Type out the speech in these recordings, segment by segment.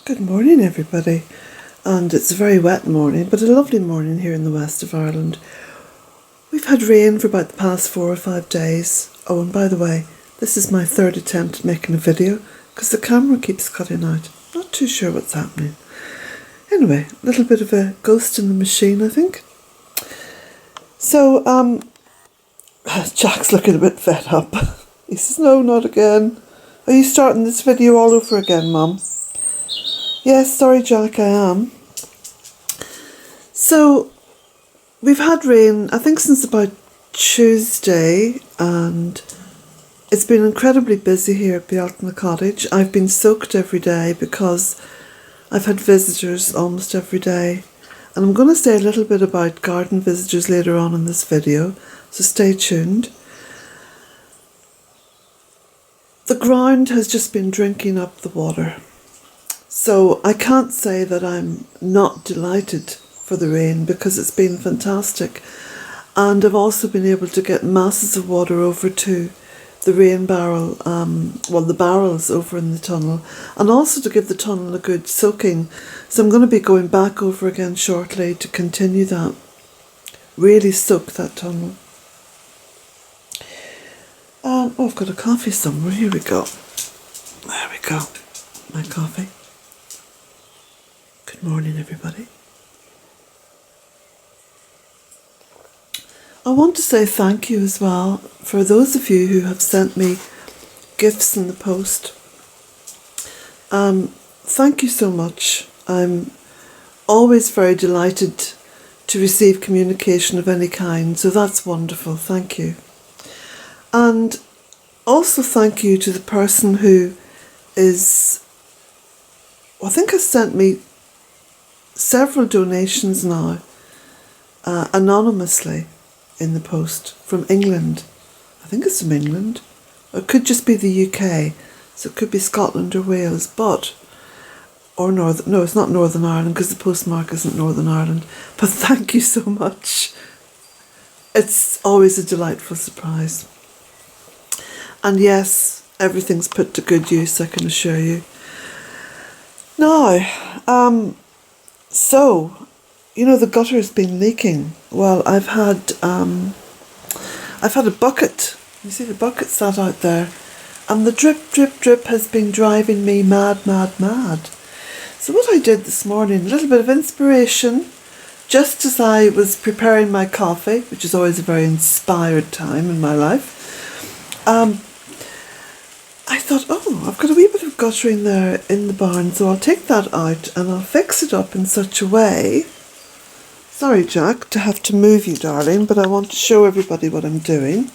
Good morning, everybody. And it's a very wet morning, but a lovely morning here in the west of Ireland. We've had rain for about the past 4 or 5 days. Oh, and by the way, this is my third attempt at making a video because the camera keeps cutting out. Not too sure what's happening. Anyway, a little bit of a ghost in the machine, I think. So, Jack's looking a bit fed up. He says, no, not again. Are you starting this video all over again, Mum? Yes, sorry, Jack, I am. So, we've had rain, I think, since about Tuesday, and it's been incredibly busy here at Bealtaine Cottage. I've been soaked every day because I've had visitors almost every day. And I'm going to say a little bit about garden visitors later on in this video, so stay tuned. The ground has just been drinking up the water. So I can't say that I'm not delighted for the rain because it's been fantastic. And I've also been able to get masses of water over to the rain barrel, the barrels over in the tunnel, and also to give the tunnel a good soaking. So I'm going to be going back over again shortly to continue that. Really soak that tunnel. I've got a coffee somewhere. Here we go. There we go. My coffee. Good morning, everybody. I want to say thank you as well for those of you who have sent me gifts in the post. Thank you so much. I'm always very delighted to receive communication of any kind, so that's wonderful. Thank you. And also thank you to the person who I think has sent me several donations now, anonymously in the post from England. I think it's from England. Or it could just be the UK, so it could be Scotland or Wales, no, it's not Northern Ireland because the postmark isn't Northern Ireland. But thank you so much. It's always a delightful surprise. And yes, everything's put to good use, I can assure you. Now, so, the gutter has been leaking. Well, I've had a bucket. You see the bucket sat out there, and the drip, drip, drip has been driving me mad, mad, mad. So what I did this morning, a little bit of inspiration, just as I was preparing my coffee, which is always a very inspired time in my life. I thought, I've got a wee bit of guttering there in the barn, so I'll take that out and I'll fix it up in such a way. Sorry, Jack, to have to move you, darling, but I want to show everybody what I'm doing.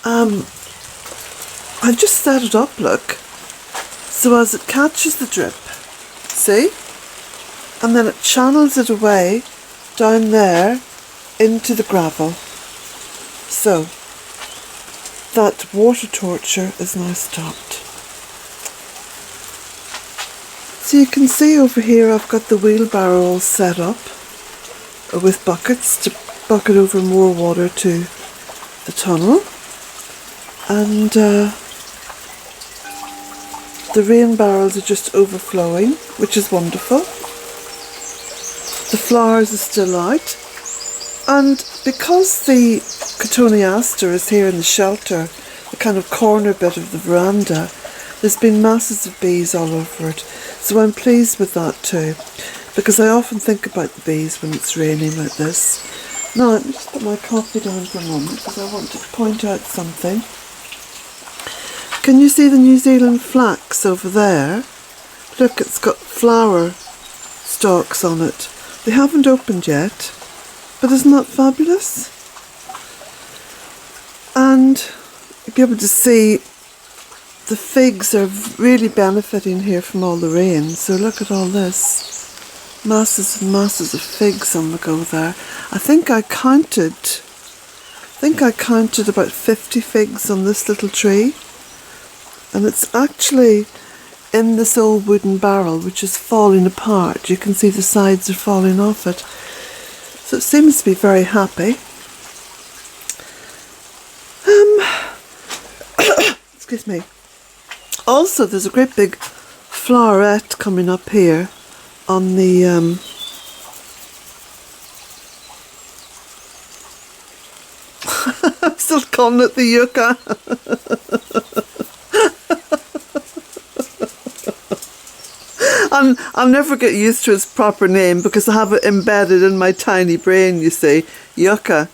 I've just set it up, look, so as it catches the drip, see? And then it channels it away down there into the gravel. So that water torture is now stopped. So you can see over here I've got the wheelbarrow all set up with buckets to bucket over more water to the tunnel, and the rain barrels are just overflowing, which is wonderful. The flowers are still out, and because the cotoneaster is here in the shelter, the kind of corner bit of the veranda, there's been masses of bees all over it. So I'm pleased with that too, because I often think about the bees when it's raining like this. Now let me just put my coffee down for a moment because I want to point out something. Can you see the New Zealand flax over there? Look, it's got flower stalks on it. They haven't opened yet, but isn't that fabulous? And you'll be able to see the figs are really benefiting here from all the rain. So look at all this. Masses and masses of figs on the go there. I think I counted about 50 figs on this little tree. And it's actually in this old wooden barrel which is falling apart. You can see the sides are falling off it. So it seems to be very happy. Excuse me. Also, there's a great big flowerette coming up here on the I'm still calling it the yucca. And I'll never get used to its proper name because I have it embedded in my tiny brain, you see. Yucca.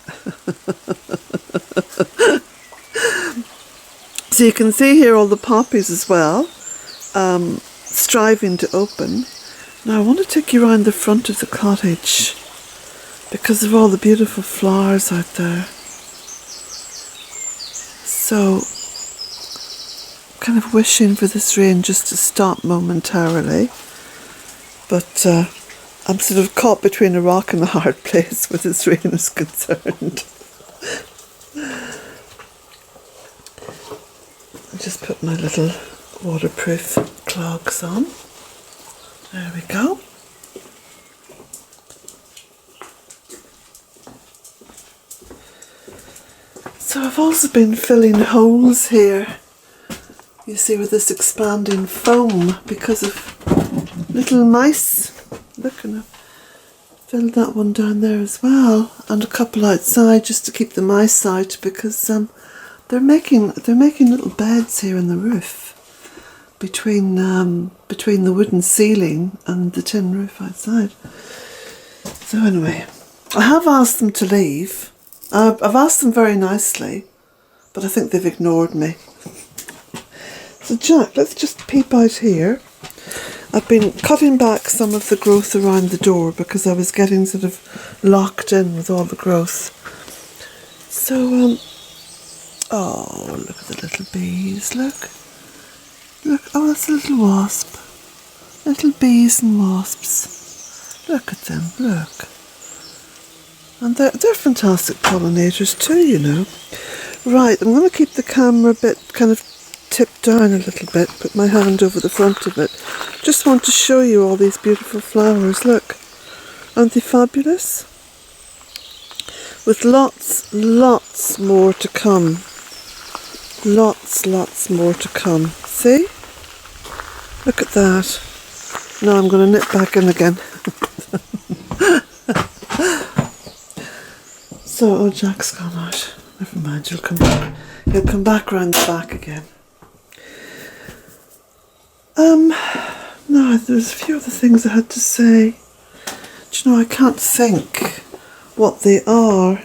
So you can see here all the poppies as well, striving to open. Now I want to take you around the front of the cottage because of all the beautiful flowers out there. So, kind of wishing for this rain just to stop momentarily, but I'm sort of caught between a rock and a hard place where this rain is concerned. I'll just put my little waterproof clogs on. There we go. So I've also been filling holes here, you see, with this expanding foam because of little mice. Look, and I've filled that one down there as well, and a couple outside just to keep the mice out because they're making little beds here in the roof between the wooden ceiling and the tin roof outside. So anyway, I have asked them to leave. I've asked them very nicely, but I think they've ignored me. So Jack, let's just peep out here. I've been cutting back some of the growth around the door because I was getting sort of locked in with all the growth. So, oh, look at the little bees, look. Look, oh, that's a little wasp. Little bees and wasps. Look at them, look. And they're fantastic pollinators too, you know. Right, I'm going to keep the camera a bit kind of tipped down a little bit, put my hand over the front of it. Just want to show you all these beautiful flowers, look. Aren't they fabulous? With lots more to come. Lots more to come. See? Look at that. Now I'm going to nip back in again. So, oh, Jack's gone out. Never mind, he'll come back. He'll come back round the back again. No, there's a few other things I had to say. Do you know, I can't think what they are.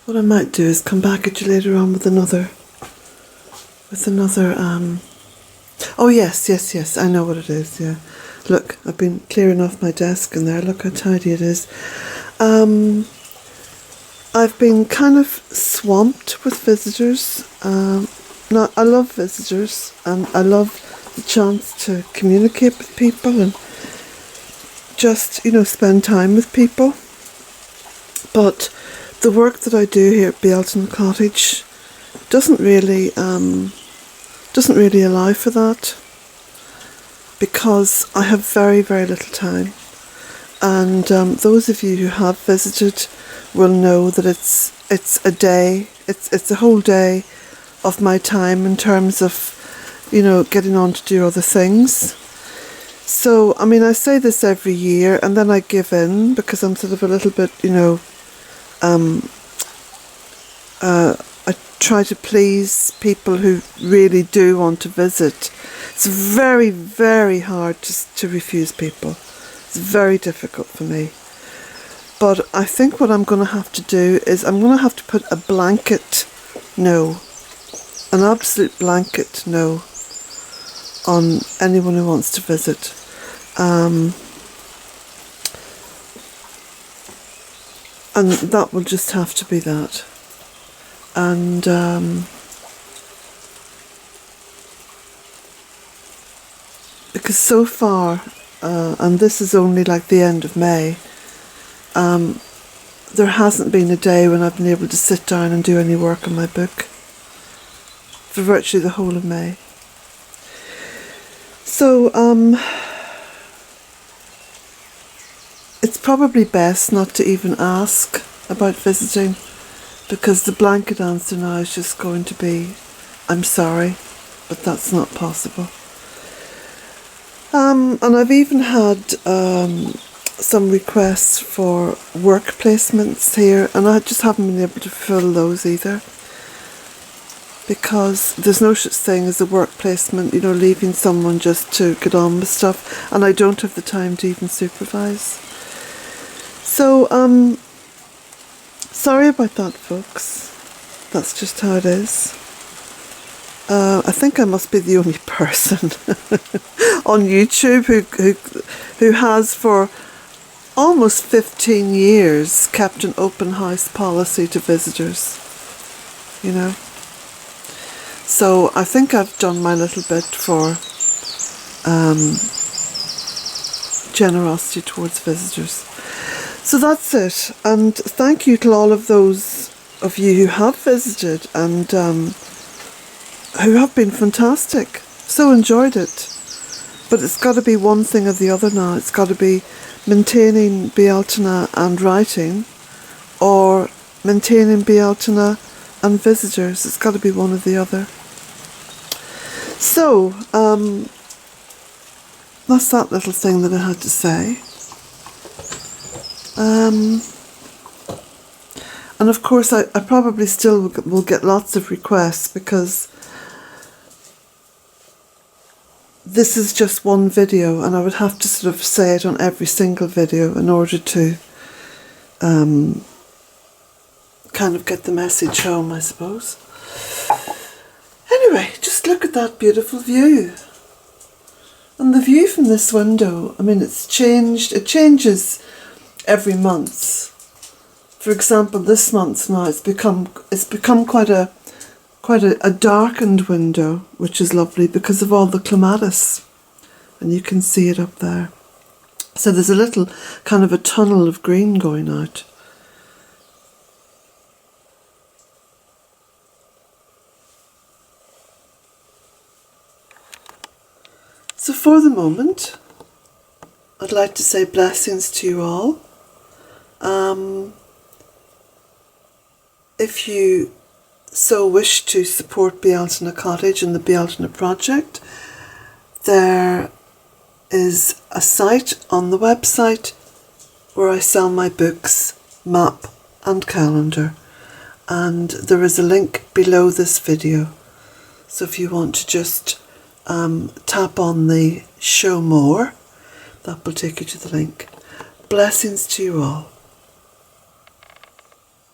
What I might do is come back at you later on with another, oh yes, I know what it is, yeah. Look, I've been clearing off my desk in there. Look how tidy it is. I've been kind of swamped with visitors. Now, I love visitors and I love the chance to communicate with people and just, you know, spend time with people. But the work that I do here at Bealtaine Cottage doesn't really allow for that, because I have very little time, and those of you who have visited will know that it's a day, it's a whole day of my time in terms of, you know, getting on to do other things. So I mean, I say this every year and then I give in because I'm sort of a little bit, you know, I try to please people who really do want to visit. It's very hard to refuse people. It's very difficult for me. But I think what I'm going to have to do is I'm going to have to put a blanket no, an absolute blanket no on anyone who wants to visit. And that will just have to be that. And because so far, and this is only like the end of May, there hasn't been a day when I've been able to sit down and do any work on my book for virtually the whole of May. So it's probably best not to even ask about visiting, because the blanket answer now is just going to be I'm sorry, but that's not possible. And I've even had some requests for work placements here, and I just haven't been able to fill those either, because there's no such thing as a work placement, you know, leaving someone just to get on with stuff, and I don't have the time to even supervise. So, sorry about that, folks. That's just how it is. I think I must be the only person on YouTube who has for almost 15 years kept an open house policy to visitors, you know. So I think I've done my little bit for generosity towards visitors. So that's it, and thank you to all of those of you who have visited and who have been fantastic. So enjoyed it. But it's got to be one thing or the other now. It's got to be maintaining Bealtaine and writing, or maintaining Bealtaine and visitors. It's got to be one or the other. So, that's that little thing that I had to say. And of course I probably still will get lots of requests, because this is just one video, and I would have to sort of say it on every single video in order to kind of get the message home, I suppose. Anyway, just look at that beautiful view. And the view from this window, I mean, it's changed. It changes every month. For example, this month now it's become quite a darkened window, which is lovely because of all the clematis, and you can see it up there. So there's a little kind of a tunnel of green going out. So for the moment, I'd like to say blessings to you all. If you so wish to support Bealtaine Cottage and the Bealtaine project, there is a site on the website where I sell my books, map and calendar, and there is a link below this video. So if you want to just tap on the show more, that will take you to the link. Blessings to you all.